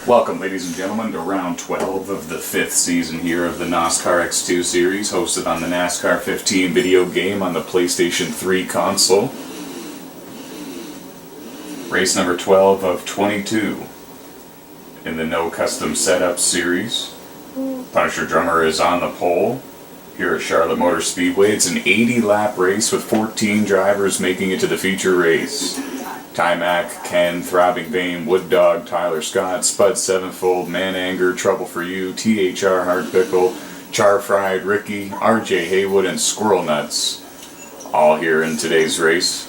Welcome, ladies and gentlemen, to round 12 of the 5th season here of the NOSSCAR X2 Series, hosted on the NASCAR 15 video game on the PlayStation 3 console. Race number 12 of 22 in the No Custom Setup Series. Punisher Drummer is on the pole here at Charlotte Motor Speedway. It's an 80-lap race with 14 drivers making it to the feature race. Timac, Ken, Throbbing Vein, Wood Dog, Tyler Scott, Spud Sevenfold, Man Anger, Trouble for You, THR Hard Pickle, Char Fried, Ricky, RJ Haywood, and Squirrel Nuts, all here in today's race.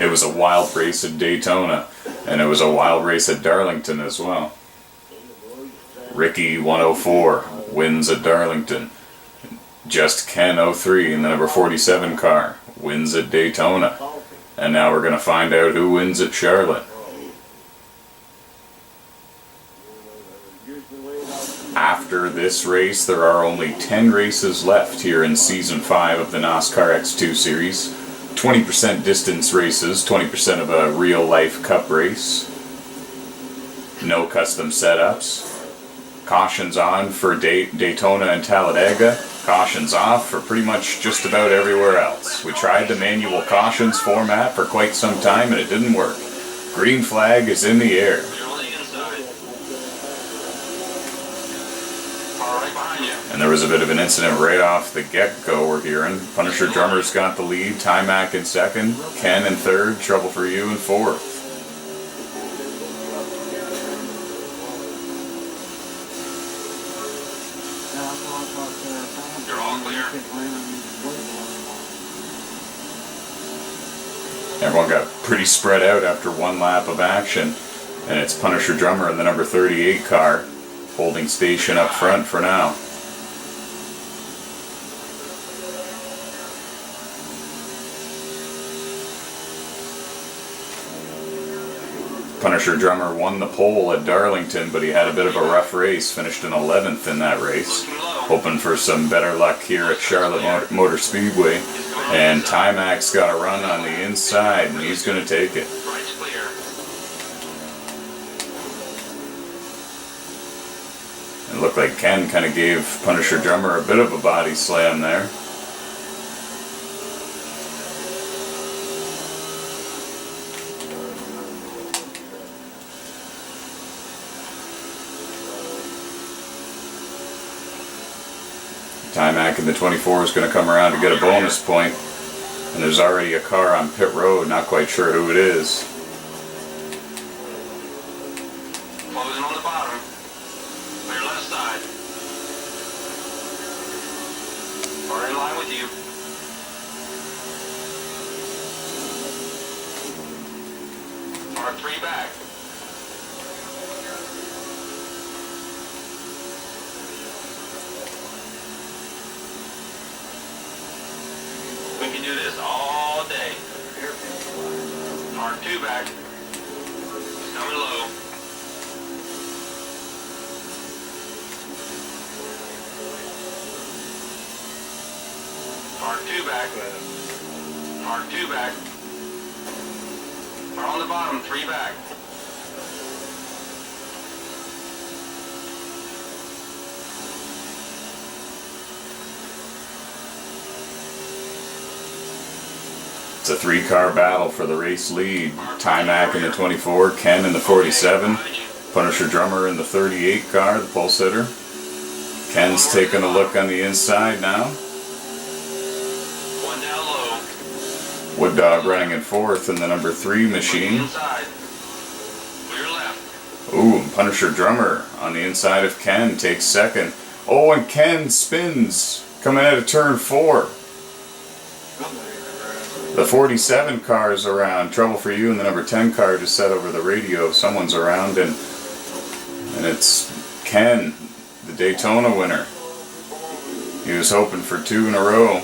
It was a wild race at Daytona, and it was a wild race at Darlington as well. Ricky 104 wins at Darlington. Just Ken 03 in the number 47 car wins at Daytona. And now we're going to find out who wins at Charlotte. After this race, there are only 10 races left here in Season 5 of the NOSSCAR X2 Series. 20% distance races, 20% of a real-life cup race. No custom setups. Cautions on for Daytona and Talladega. Cautions off for pretty much just about everywhere else. We tried the manual cautions format for quite some time and it didn't work. Green flag is in the air. And there was a bit of an incident right off the get-go we're hearing. Punisher Drummer's got the lead, Timac in second, Ken in third, Trouble for You in fourth. You're all clear. Everyone got pretty spread out after one lap of action, and it's Punisher Drummer in the number 38 car holding station up front for now. Punisher Drummer won the pole at Darlington, but he had a bit of a rough race, finished in 11th in that race. Hoping for some better luck here at Charlotte Motor Speedway. And Timac's got a run on the inside, and he's going to take it. It looked like Ken kind of gave Punisher Drummer a bit of a body slam there. Timac in the 24 is going to come around to get a bonus point, and there's already a car on pit road, not quite sure who it is. Closing on the bottom. Clear left side. We're in line with you. R3 back. We can do this all day. R2 back. He's coming low. R2 back. R2 back. We're on the bottom, 3 back. It's a 3-car battle for the race lead. Timac in the 24, Ken in the 47, Punisher Drummer in the 38 car, the pole sitter. Ken's taking a look on the inside now. One down low. Wood Dog running in fourth in the number 3 machine. Inside. Clear left. Ooh, and Punisher Drummer on the inside of Ken takes second. Oh, and Ken spins coming out of turn 4. The 47 car is around. Trouble for You, and the number 10 car just said over the radio someone's around, and it's Ken, the Daytona winner. He was hoping for 2 in a row,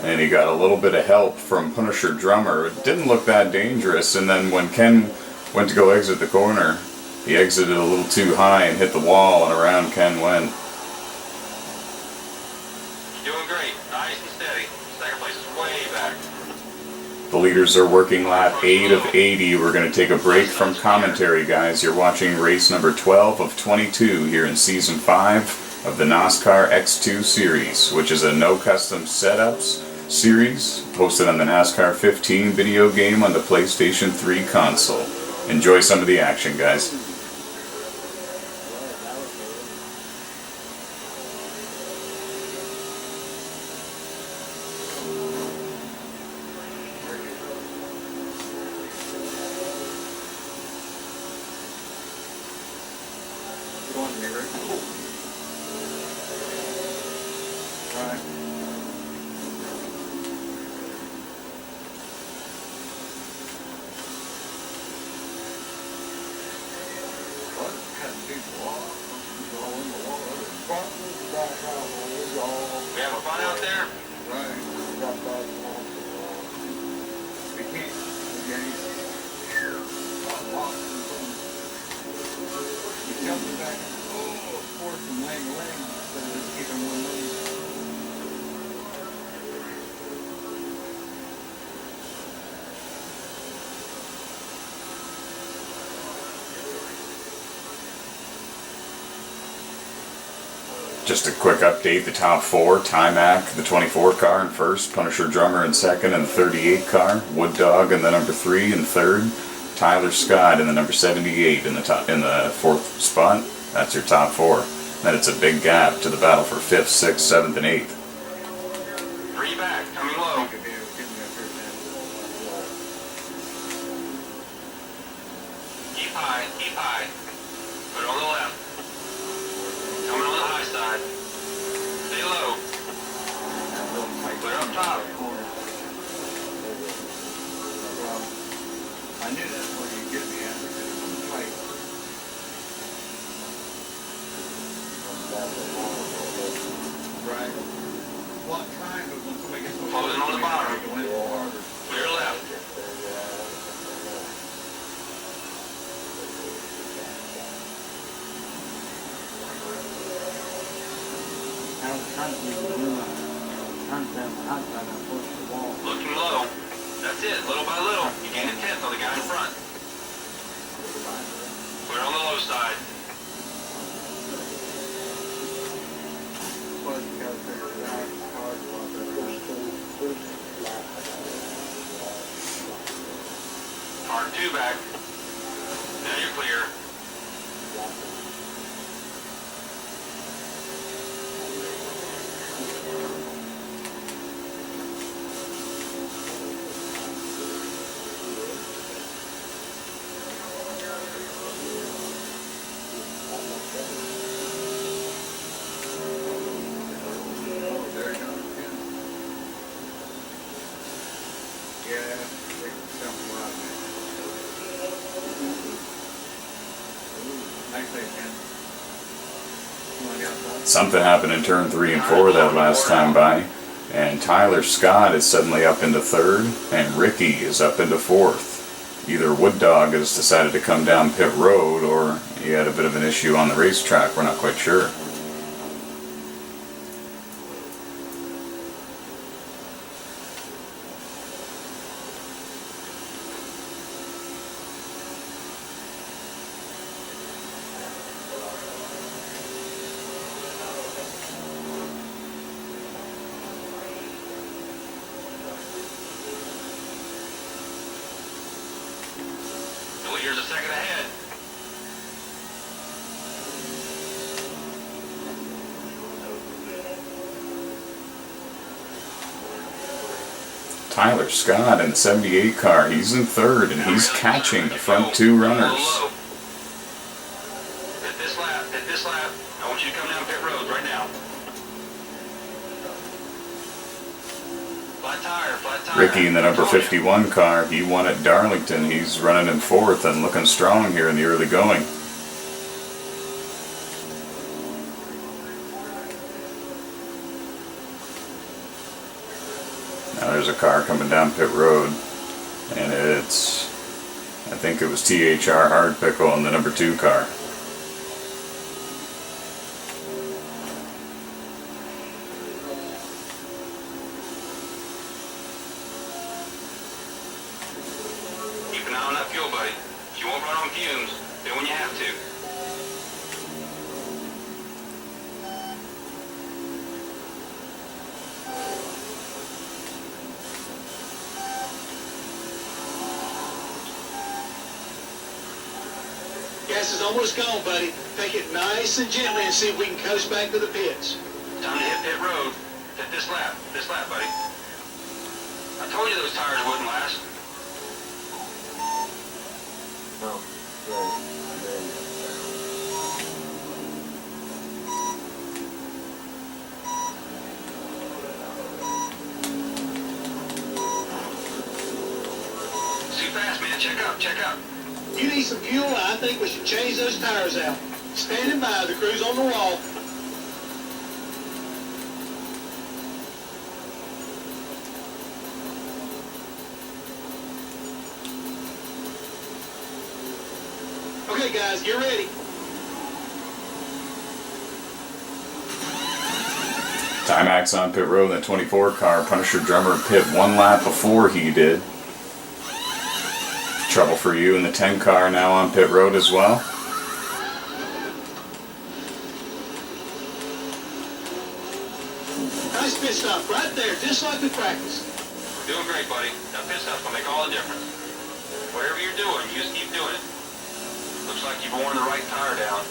and he got a little bit of help from Punisher Drummer. It didn't look that dangerous, and then when Ken went to go exit the corner, he exited a little too high and hit the wall, and around Ken went. Doing great. Nice and steady. Second place is way back. The leaders are working lap 8 of 80. We're going to take a break from commentary, guys. You're watching race number 12 of 22 here in Season 5 of the NOSSCAR X2 Series, which is a no custom setups series hosted on the NASCAR 15 video game on the PlayStation 3 console. Enjoy some of the action, guys. We having fun out there? Just a quick update, the top 4, Timac, the 24 car in first, Punisher Drummer in second, and the 38 car, Wood Dog in the number 3 and third, Tyler Scott in the number 78 in the 4th spot. That's your top 4. Then it's a big gap to the battle for 5th, 6th, 7th, and 8th. 3 back, coming low. Keep high, keep high. Put it on the left. Coming on the high side. Stay low. Put it up top. I knew that's where you get me at because it was tight. Right. Well, I'm trying, but when somebody gets Closing on the bottom. go in a little harder. Clear left. I was trying to leave the room. Trying to stand behind trying to push the wall. Looking low. That's it, little by little. You gain a tenth on the guy in front. Put it on the low side. Plus, you gotta figure it out. It's hard to walk that Hard 2 back. Now you're clear. There you go. Yeah, they something right. Nice day, Ken. Come on, outside. Something happened in turn 3 and 4 that last time by, and Tyler Scott is suddenly up into 3rd, and Ricky is up into 4th. Either Wood Dog has decided to come down pit road, or he had a bit of an issue on the racetrack, we're not quite sure. The leader's a second ahead. Tyler Scott in the 78 car, he's in 3rd, and he's catching the front 2 runners. Hit this lap, hit this lap. I want you to come down pit road right now. Flat tire, flat tire. Ricky in the number 51 car, he won at Darlington. He's running in 4th and looking strong here in the early going. Now there's a car coming down pit road, and it's, I think it was THR Hard Pickle in the number 2 car. not enough fuel, buddy. You won't run on fumes. Do when you have to. Gas is almost gone, buddy. Take it nice and gently and see if we can coast back to the pits. Time to hit pit road. Hit this lap, buddy. I told you those tires wouldn't last. Too fast, man. Check up. You need some fuel, I think we should change those tires out. Standing by, the crew's on the wall. Okay, guys, get ready. Timax on pit road in the 24 car. Punisher Drummer pit 1 lap before he did. Trouble for you in the 10 car now on pit road as well. Nice pit stop right there, just like we practiced. Doing great, buddy. That pit stop's gonna make all the difference. Whatever you're doing, you just keep doing it. Looks like you've worn the right tire down.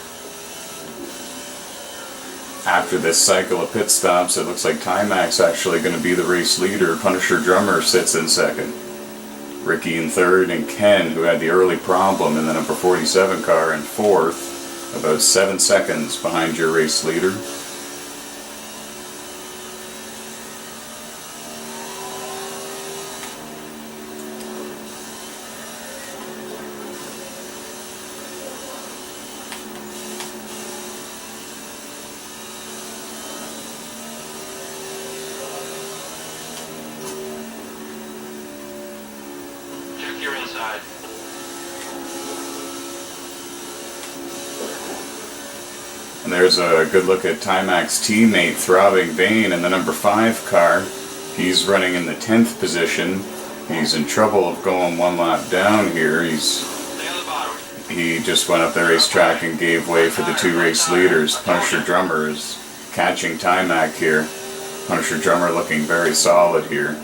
After this cycle of pit stops, it looks like Timax actually going to be the race leader. Punisher Drummer sits in second. Ricky in third, and Ken, who had the early problem in the number 47 car, in fourth, about 7 seconds behind your race leader. Check your inside. And there's a good look at Timax teammate Throbbing Vein in the number 5 car. He's running in the 10th position. He's in trouble of going 1 lap down here. Stay on the bottom. He just went up the racetrack and gave way for the 2 race leaders. Punisher Drummer is catching Timac here. Punisher Drummer looking very solid here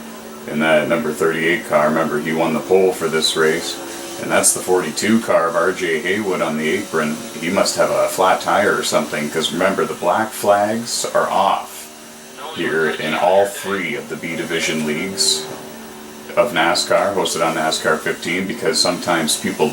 in that number 38 car. Remember, he won the pole for this race. And that's the 42 car of RJ Haywood on the apron. He must have a flat tire or something, because remember, the black flags are off here in all 3 of the B Division leagues of NASCAR, hosted on NASCAR 15, because sometimes people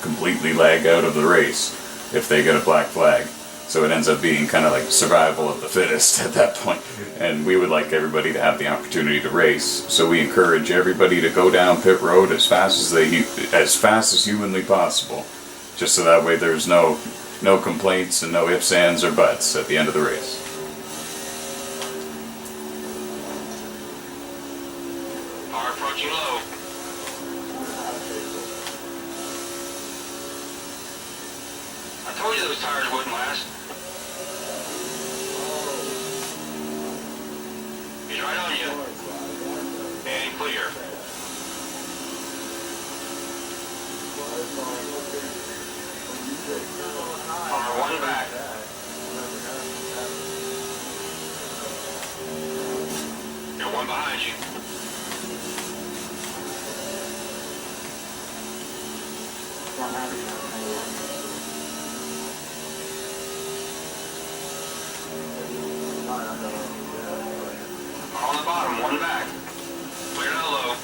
completely lag out of the race if they get a black flag. So it ends up being kind of like survival of the fittest at that point. And we would like everybody to have the opportunity to race. So we encourage everybody to go down pit road as fast as humanly possible, just so that way there's no complaints and no ifs, ands, or buts at the end of the race. Car approaching low. I told you those tires wouldn't last. He's right on you. And clear. Car 1 back. You're 1 behind you. On the bottom, 1 back. Clear down low.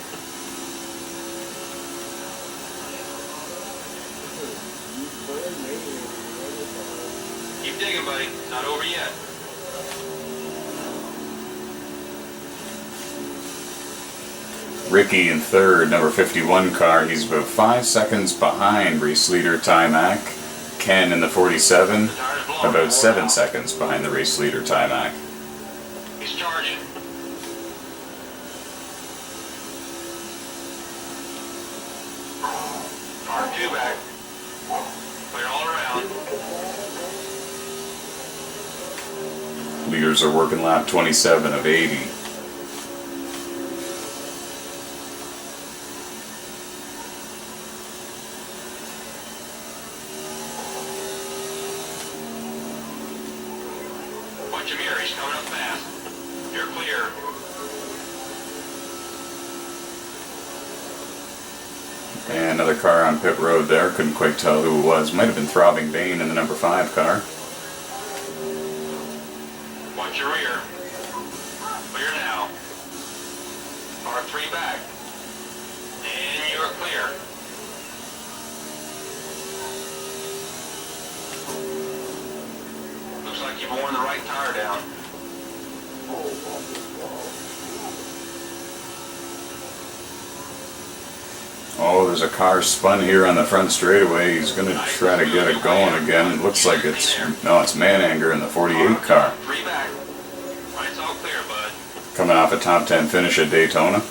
Keep digging, buddy. Not over yet. Ricky in third, number 51 car. He's about 5 seconds behind race leader Timac. Ken in the 47, about 7 seconds behind the race leader Timac. He's charging. Car 2 back. Clear all around. Leaders are working lap 27 of 80. Gary's coming up fast. You're clear. And another car on pit road there. Couldn't quite tell who it was. Might have been Throbbing Bane in the number 5 car. Watch your rear. Clear now. Car 3 back. And you're clear. Looks like you've worn the right tire down. Oh, there's a car spun here on the front straightaway. He's going to try to get it going again. It looks like it's Mananger in the 48 car. 3 back. Right's all clear, bud. Coming off a top 10 finish at Daytona.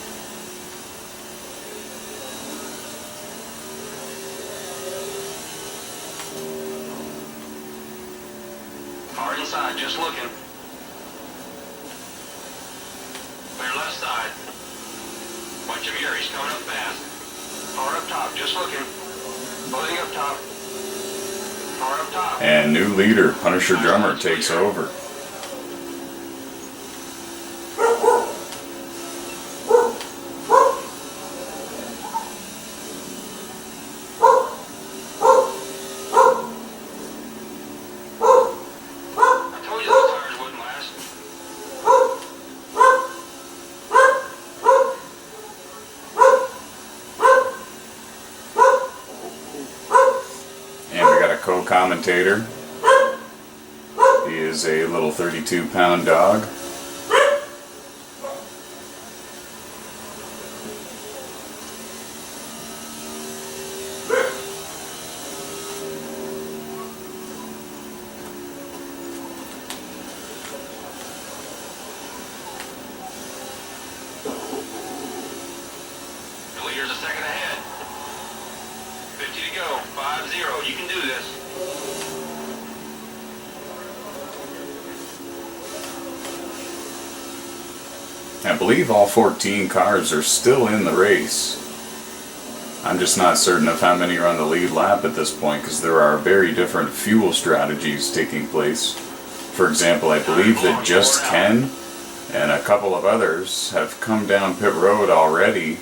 Car inside, just looking. Clear left side. Watch your gear, he's coming up fast. Car up top, just looking. Loading up top. Car up top. And new leader, Punisher Drummer, takes over. I told you those tires wouldn't last. And we got a co-commentator. He is a little 32-pound dog. The leader's a second ahead. 50 to go. 5-0. You can do this. I believe all 14 cars are still in the race. I'm just not certain of how many are on the lead lap at this point because there are very different fuel strategies taking place. For example, I believe that Just Ken and a couple of others have come down pit road already.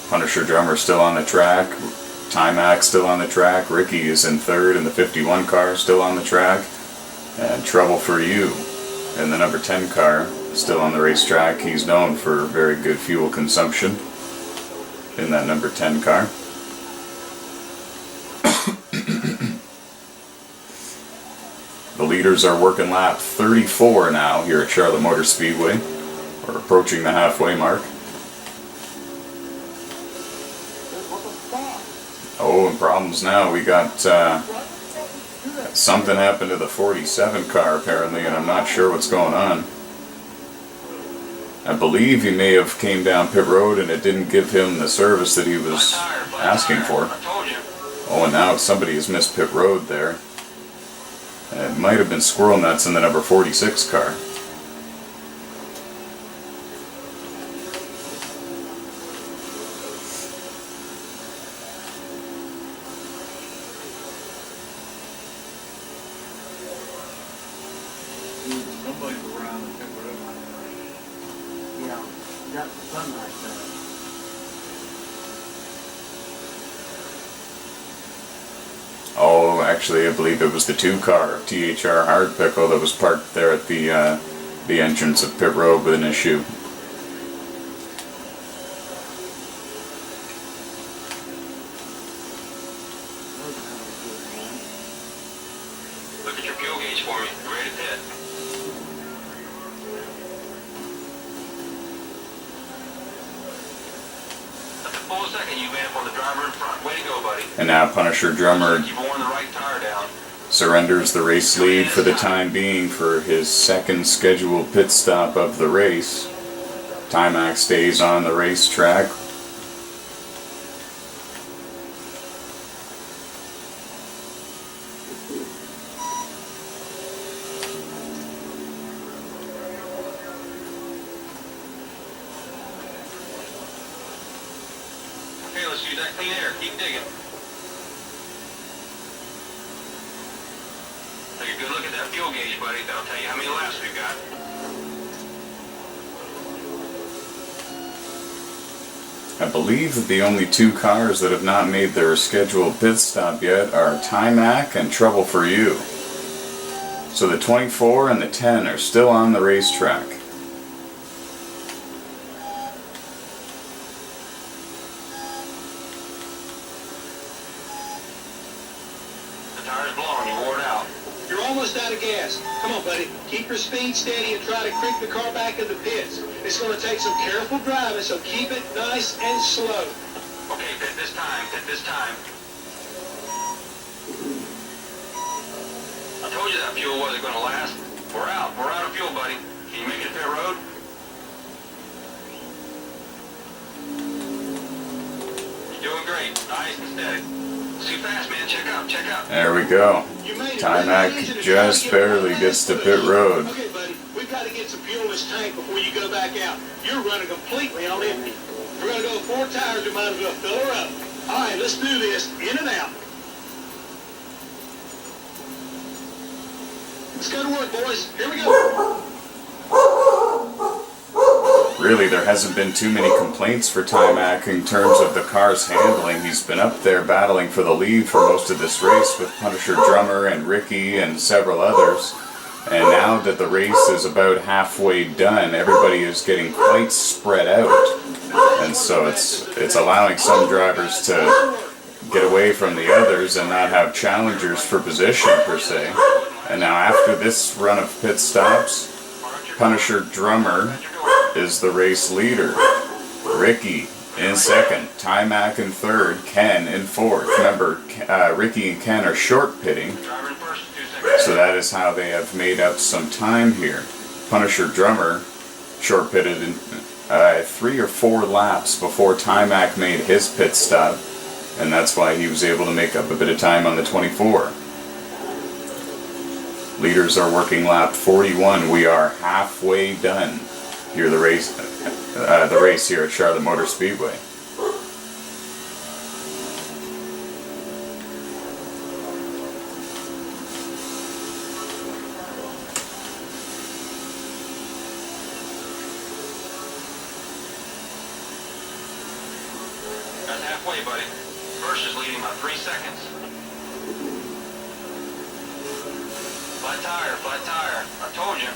Punisher Drummer still on the track. Timac still on the track. Ricky is in third in the 51 car, still on the track. And Trouble for You in the number 10 car, still on the racetrack. He's known for very good fuel consumption in that number 10 car. The leaders are working lap 34 now here at Charlotte Motor Speedway. We're approaching the halfway mark. Oh, and problems now. We got something happened to the 47 car apparently, and I'm not sure what's going on. I believe he may have came down pit road and it didn't give him the service that he was asking for. I told you. Oh, and now somebody has missed pit road there. And it might have been Squirrel Nuts in the number 46 car. Nobody's around the pit road. Yeah, that's something like that. Oh, actually, I believe it was the 2 car of THR Hard Pickle that was parked there at the entrance of pit road with an issue. Look at your fuel gauge for me. You ready to pit? That's a full second you vamp on the driver in front. Way to go, buddy. And now Punisher Drummer You've worn the right tire down. surrenders the race lead for the time being for his second scheduled pit stop of the race. Timac stays on the racetrack. Okay, let's use Shoot that clean air. Keep digging. Take a good look at that fuel gauge, buddy. That'll tell you how many laps we've got. I believe that the only two cars that have not made their scheduled pit stop yet are Timac and Trouble for You. So the 24 and the 10 are still on the racetrack. The tire's blowing. You wore it out. You're almost out of gas. Come on, buddy. Keep your speed steady and try to crank the car back in the pits. It's going to take some careful driving, so keep it nice and slow. Okay, pit this time. Pit this time. I told you that fuel wasn't going to last. We're out. We're out of fuel, buddy. Can you make it to pit road? You're doing great. Nice and steady. It's too fast, man. Check up. Check up. There we go. You made it. Timac just barely gets to pit road. Okay, buddy. We've got to get some fuel in this tank before you go back out. You're running completely on empty. We're going to go 4 tires. We might as well fill her up. All right, let's do this. In and out. Let's go to work, boys. Here we go. Really, there hasn't been too many complaints for Timac in terms of the car's handling. He's been up there battling for the lead for most of this race with Punisher Drummer and Ricky and several others. And now that the race is about halfway done, everybody is getting quite spread out. And so it's allowing some drivers to get away from the others and not have challengers for position per se. And now after this run of pit stops, Punisher Drummer is the race leader. Ricky in second, Timac in third, Ken in fourth. Remember, Ricky and Ken are short pitting, Driver in first. 2 seconds. so that is how they have made up some time here. Punisher Drummer short pitted in 3 or 4 laps before Timac made his pit stop, and that's why he was able to make up a bit of time on the 24. Leaders are working lap 41. We are halfway done. Here the race here at Charlotte Motor Speedway. That's halfway, buddy. First is leading by 3 seconds. Flat tire, flat tire. I told you.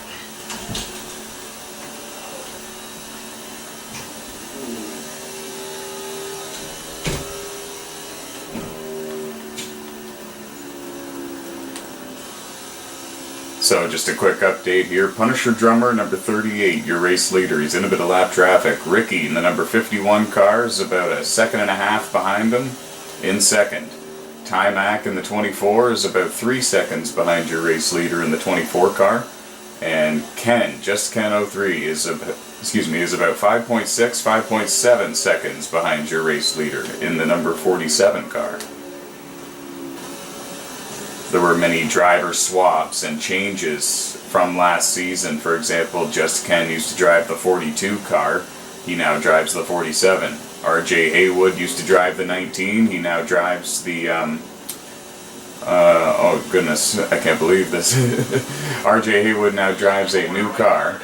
So just a quick update here. Punisher Drummer, number 38, your race leader. He's in a bit of lap traffic. Ricky in the number 51 car is about a second and a half behind him in second. Timac in the 24 is about 3 seconds behind your race leader in the 24 car. And Ken, just Ken 03, is about 5.6, 5.7 seconds behind your race leader in the number 47 car. There were many driver swaps and changes from last season. For example, Just Ken used to drive the 42 car. He now drives the 47. RJ Haywood used to drive the 19. He now drives the, oh goodness, I can't believe this. RJ Haywood now drives a new car.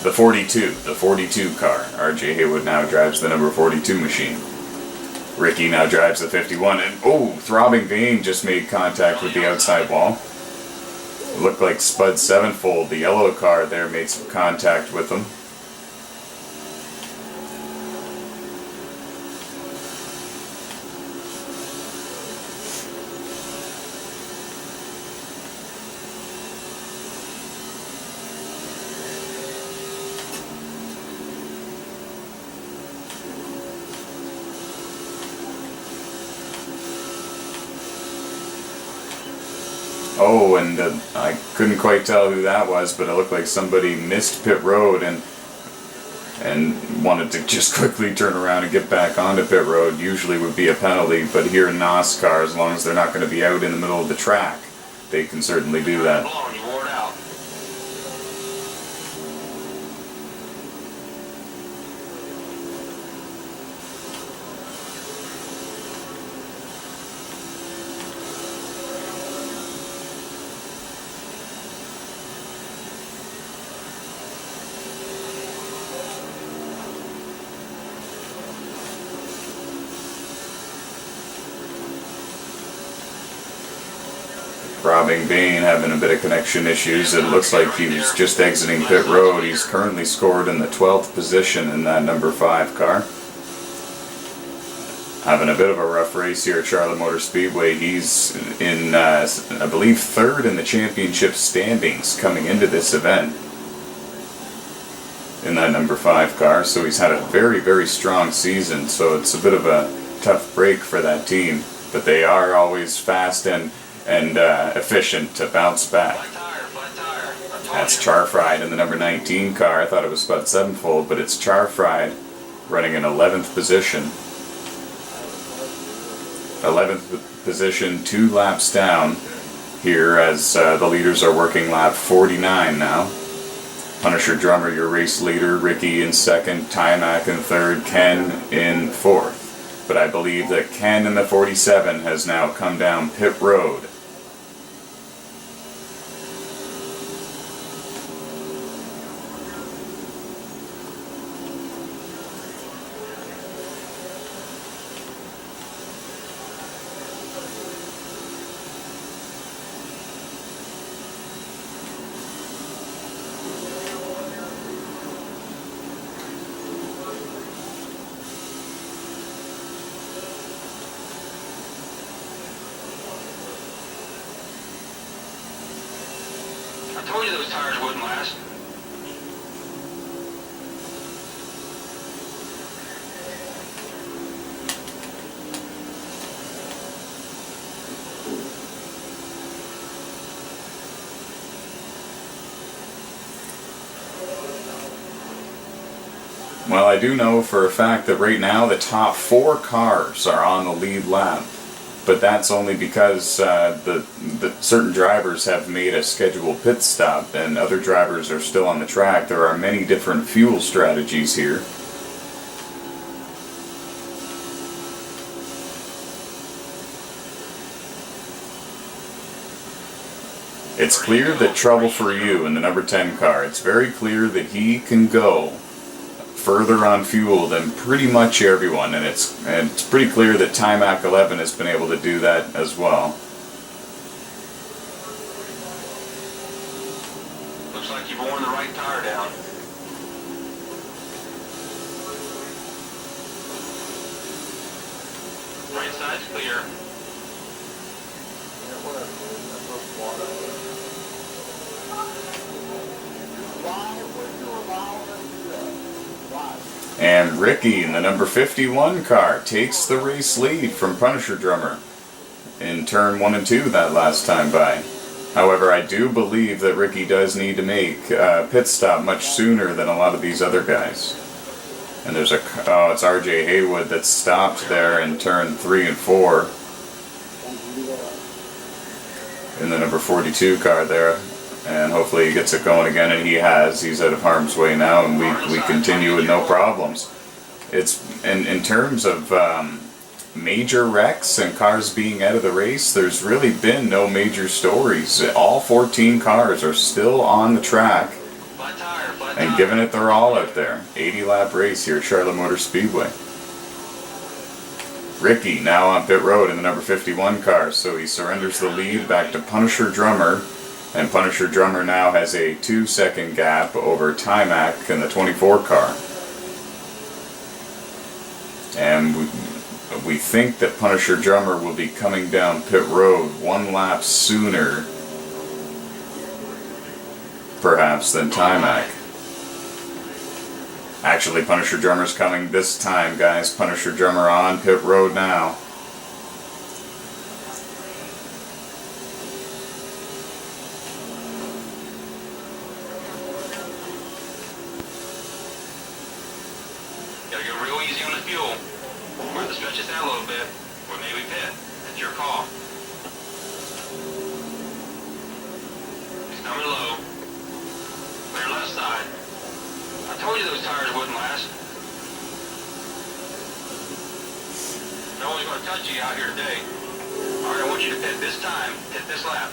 The 42 car. RJ Haywood now drives the number 42 machine. Ricky now drives the 51, and oh, Throbbing Vein just made contact with the outside wall. It looked like Spud Sevenfold, the yellow car there, made some contact with him. Oh, and I couldn't quite tell who that was, but it looked like somebody missed pit road and wanted to just quickly turn around and get back onto pit road. Usually would be a penalty, but here in NOSSCAR, as long as they're not going to be out in the middle of the track, they can certainly do that. Blown, you wore it out. Robbing Bain having a bit of connection issues. It looks like he was just exiting pit road. He's currently scored in the 12th position in that number 5 car. Having a bit of a rough race here at Charlotte Motor Speedway. He's in, I believe, 3rd in the championship standings coming into this event in that number 5 car. So he's had a very, very strong season. So it's a bit of a tough break for that team. But they are always fast and efficient to bounce back. That's Charfried in the number 19 car. I thought it was Spud 7-fold, but it's Charfried running in 11th position. 11th position, 2 laps down here as the leaders are working lap 49 now. Punisher Drummer, your race leader, Ricky in 2nd, Timac in 3rd, Ken in 4th. But I believe that Ken in the 47 has now come down pit road. I told you those tires wouldn't last. Well, I do know for a fact that right now the top 4 cars are on the lead lap. But that's only because the certain drivers have made a scheduled pit stop and other drivers are still on the track. There are many different fuel strategies here. It's clear that Trouble for You in the number 10 car, it's very clear that he can go further on fuel than pretty much everyone, and it's pretty clear that Timac 11 has been able to do that as well. Looks like you've worn the right tire down. Right side's clear. And Ricky in the number 51 car takes the race lead from Punisher Drummer in turn 1 and 2 that last time by. However, I do believe that Ricky does need to make a pit stop much sooner than a lot of these other guys. And there's it's RJ Haywood that's stopped there in turn 3 and 4 in the number 42 car there. And hopefully he gets it going again, and he has. He's out of harm's way now, and we continue with no problems. It's in terms of major wrecks and cars being out of the race, there's really been no major stories. All 14 cars are still on the track and giving it their all out there. 80-lap race here at Charlotte Motor Speedway. Ricky now on pit road in the number 51 car, so he surrenders the lead back to Punisher Drummer. And Punisher Drummer now has a 2-second gap over Timac in the 24 car. And we think that Punisher Drummer will be coming down pit road 1 lap sooner, perhaps, than Timac. Actually, Punisher Drummer's coming this time, guys. Punisher Drummer on pit road now. Gotta go real easy on the fuel. We're going to stretch this out a little bit, or maybe pit. It's your call. He's coming low. Clear left side. I told you those tires wouldn't last. No one's going to touch you out here today. Alright, I want you to pit this time. Pit this lap.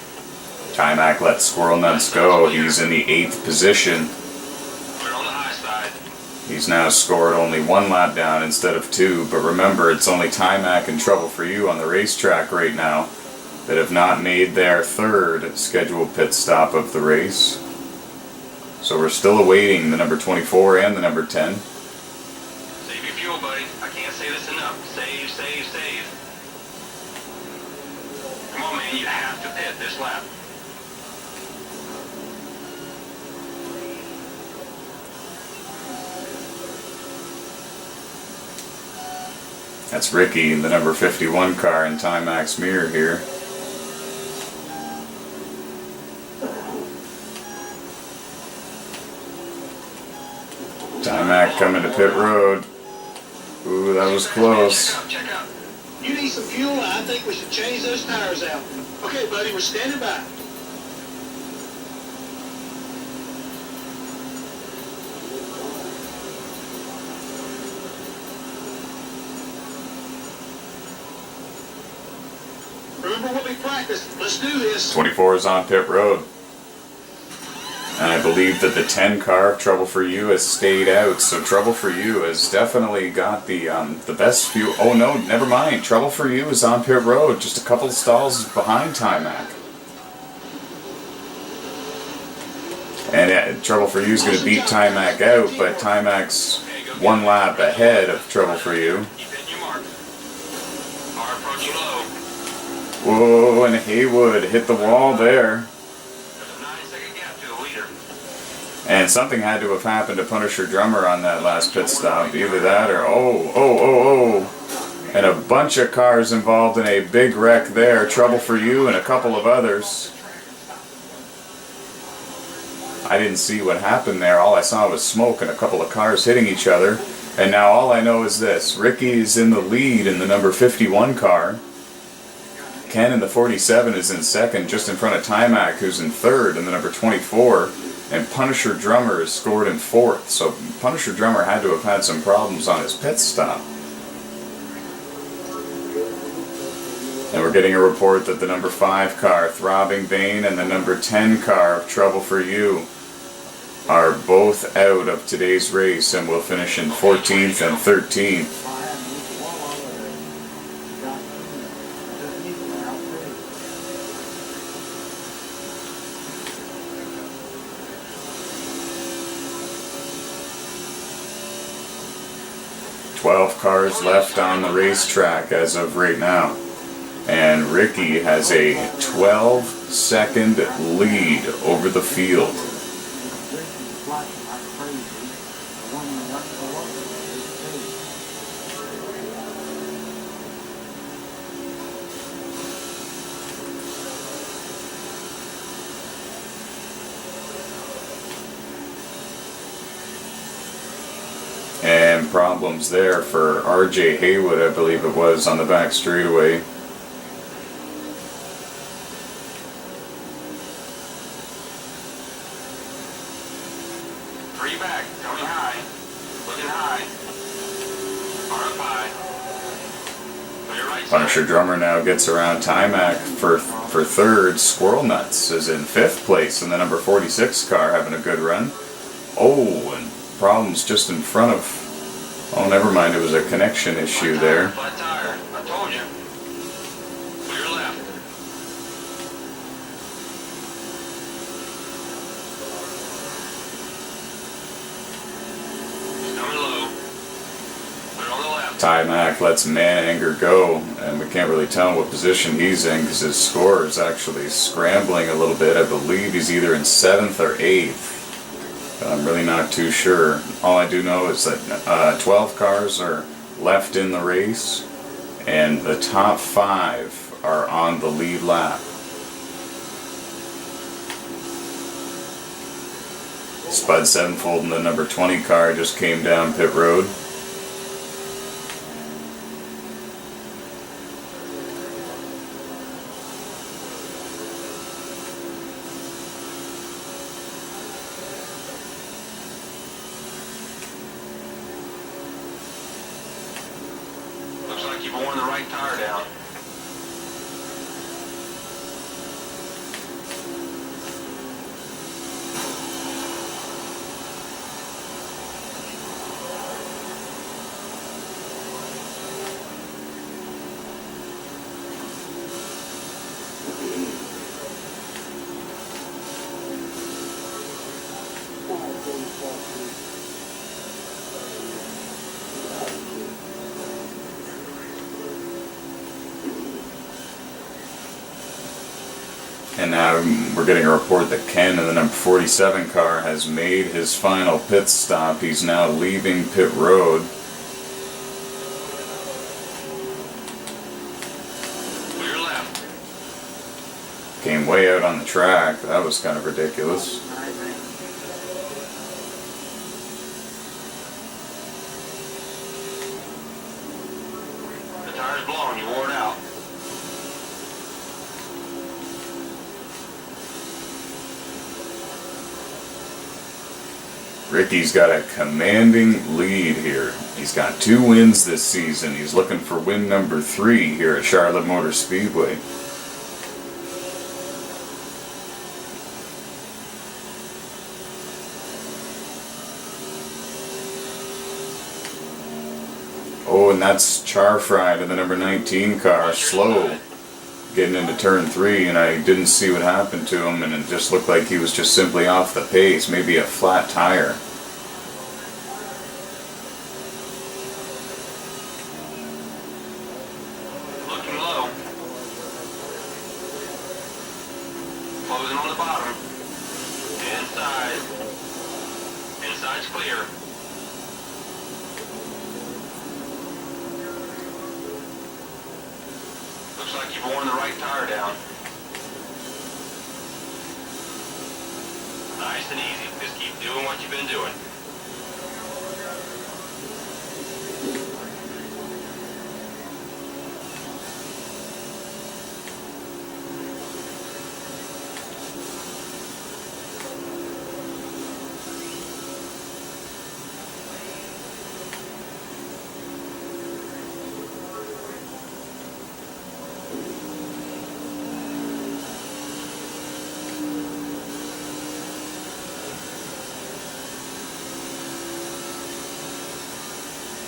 Timac lets Squirrel Nuts go. He's in the 8th position. We're on the high side. He's now scored only 1 lap down instead of 2, but remember, it's only Timac and Trouble for You on the racetrack right now. that have not made their third scheduled pit stop of the race. So we're still awaiting the number 24 and the number 10. Save your fuel, buddy. I can't say this enough. Save, save, save. Come on, man. You have to pit this lap. That's Ricky in the number 51 car in Timax mirror here. Timac coming to pit road. Ooh, that was close. Check out. You need some fuel? I think we should change those tires out. Okay, buddy, we're standing by. Remember what we practiced. Let's do this. 24 is on pit road. And I believe that the 10 car, Trouble for You, has stayed out. So Trouble for You has definitely got the best fuel. Oh no, never mind. Trouble for You is on pit road, just a couple of stalls behind Timac. And Trouble for You is going to beat Timac out, but Timac's one lap ahead of Trouble for You. Keep hitting your mark. Car approaching low. Whoa, and Haywood hit the wall there. There's a 9-second gap to the leader. And something had to have happened to Punisher Drummer on that last pit stop. Either that or oh. And a bunch of cars involved in a big wreck there. Trouble for You and a couple of others. I didn't see what happened there. All I saw was smoke and a couple of cars hitting each other. And now all I know is this. Ricky's in the lead in the number 51 car. Ken in the 47 is in second, just in front of Timac, who's in third in the number 24. And Punisher Drummer is scored in fourth. So Punisher Drummer had to have had some problems on his pit stop. And we're getting a report that the number 5 car, Throbbing Vein, and the number 10 car of Trouble for You are both out of today's race and will finish in 14th and 13th. 12 cars left on the racetrack as of right now. And Ricky has a 12-second lead over the field. And problems there for RJ Haywood, I believe it was, on the back straightaway. Three back, coming high, looking high. Far up high. Clear right side. Punisher Drummer now gets around Timac for third. Squirrel Nuts is in 5th place in the number 46 car, having a good run. Oh, and problems just in front of... Oh, never mind, it was a connection issue there. Flat tire, I told you. Clear left. He's coming low. Clear on the left. Timac lets Man Anger go, and we can't really tell what position he's in because his score is actually scrambling a little bit. I believe he's either in 7th or 8th. I'm really not too sure. All I do know is that 12 cars are left in the race, and the top 5 are on the lead lap. Spud Sevenfold in the number 20 car just came down pit road. Looks like you've worn the right tire down. And now we're getting a report that Ken in the number 47 car has made his final pit stop. He's now leaving pit road. Clear left. Came way out on the track. That was kind of ridiculous. The tire's blown. You wore it out. Ricky's got a commanding lead here. He's got 2 wins this season. He's looking for win number 3 here at Charlotte Motor Speedway. Oh, and that's Charfried in the number 19 car, slow, getting into turn 3, and I didn't see what happened to him, and it just looked like he was just simply off the pace, maybe a flat tire. Looking low. Closing on the bottom. Inside. Inside's clear. Looks like you've worn the right tire down. Nice and easy. Just keep doing what you've been doing.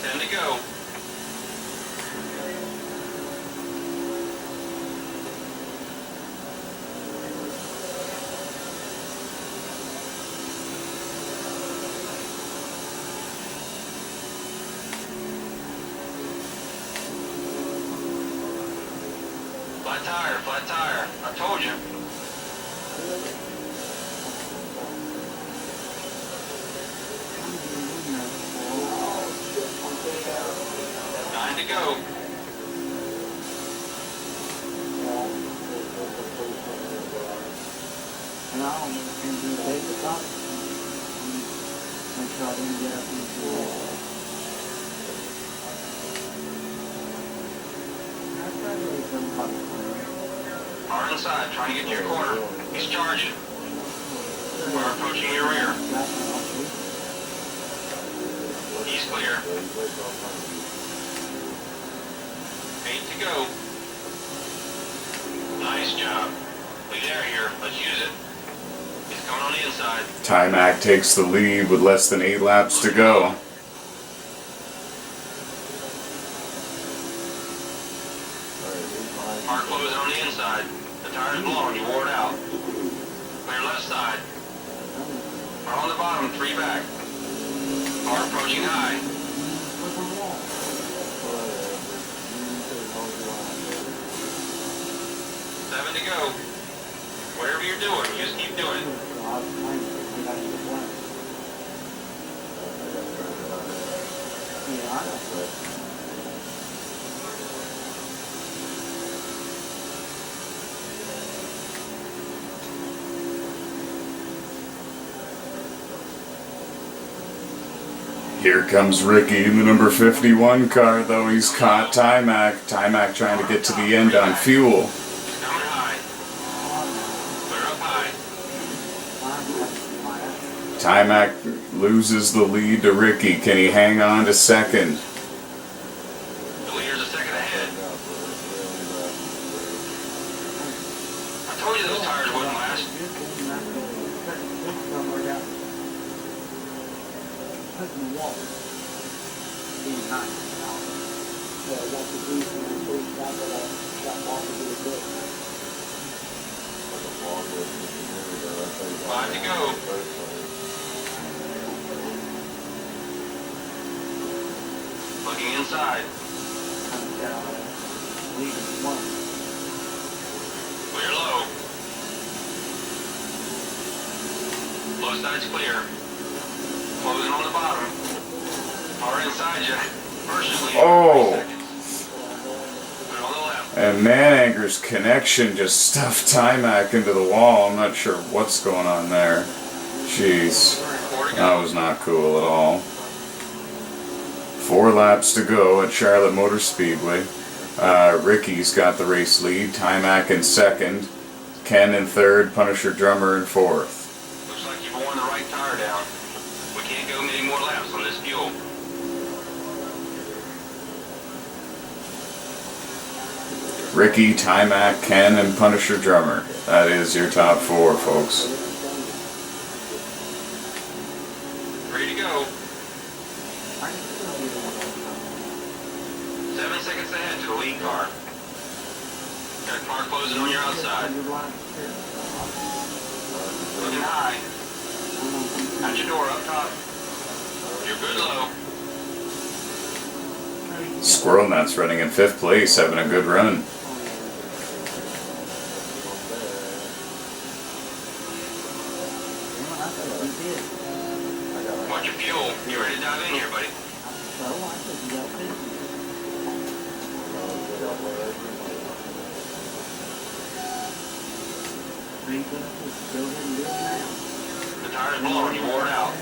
Time to go. Flat tire. I told you. Time to go. And I don't know if you can take the top. Make sure I didn't get up into the wall. Hard inside, trying to get to your corner. He's charging. We're approaching your rear. He's clear. 8 to go. Nice job. Lead air here. Let's use it. He's coming on the inside. Timac takes the lead with less than 8 laps to go. Hard closing on the inside. The tire's blown. You wore it out. Clear left side. Are on the bottom. 3 back. Are approaching high. 7 to go. Whatever you're doing, you just keep doing it. Here comes Ricky in the number 51 car, though. He's caught Timac. Timac trying to get to the end on fuel. Coming high. Clear up high. Timac loses the lead to Ricky. Can he hang on to second? The leader's a second ahead. I told you those tires wouldn't last. Putting the wall. Being nice. Yeah, that's the reason I told you that wall to be a bit. 5 to go. Looking inside. Comes down, leaving one. Clear low. Low side's clear. Closing on the bottom. Car inside you. Versus leading Oh. 3 seconds. Put it on the left. And Mananger's connection just stuffed Timac into the wall. I'm not sure what's going on there. Jeez. 4 to That go. was not cool at all. 4 laps to go at Charlotte Motor Speedway. Ricky's got the race lead. Timac in second. Ken in third. Punisher Drummer in fourth. Looks like you've worn the right tire down. We can't go many more laps on this fuel. Ricky, Timac, Ken, and Punisher Drummer. That is your top 4, folks. Ready to go. 7 seconds ahead to the lead car. Got a car closing on your outside. Looking high. At your door up top. You're good low. Squirrel Nuts running in 5th place, having a good run. Watch your fuel. You ready to dive in here, buddy? The tire's blowing. You wore it out.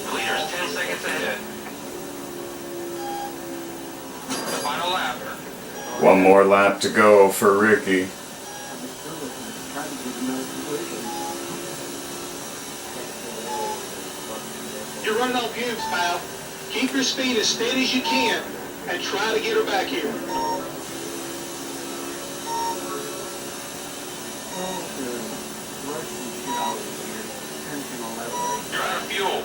The leader's 10 seconds ahead. The final lap. 1 more lap to go for Ricky. You're running on fumes, pal. Keep your speed as steady as you can and try to get her back here. You're out of fuel.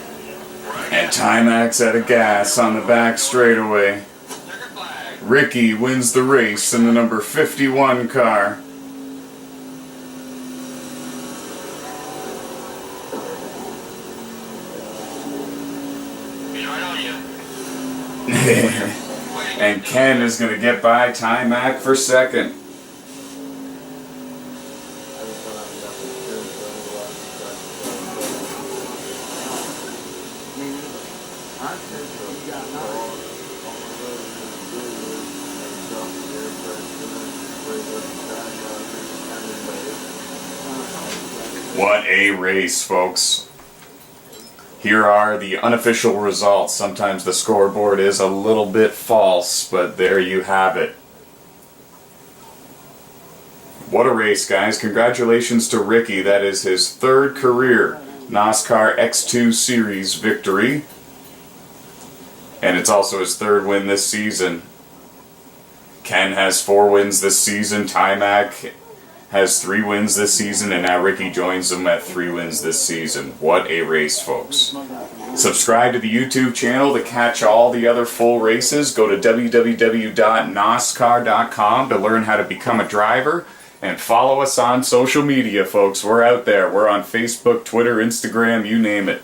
Right And Timac's out of gas on the back straightaway. Checker flag. Ricky wins the race in the number 51 car. He's right on you. And Ken is going to get by Timac for second. What a race, folks. Here are the unofficial results. Sometimes the scoreboard is a little bit false, but there you have it. What a race, guys. Congratulations to Ricky. That is his 3rd career NOSSCAR X2 Series victory. And it's also his 3rd win this season. Ken has 4 wins this season. Timac has 3 wins this season, and now Ricky joins them at 3 wins this season. What a race, folks. Subscribe to the YouTube channel to catch all the other full races. Go to www.noscar.com to learn how to become a driver, and follow us on social media, folks. We're out there. We're on Facebook, Twitter, Instagram, you name it.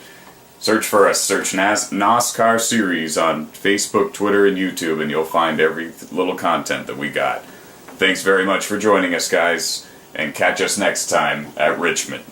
Search for us. Search NOSSCAR Series on Facebook, Twitter, and YouTube, and you'll find every little content that we got. Thanks very much for joining us, guys, and catch us next time at Richmond.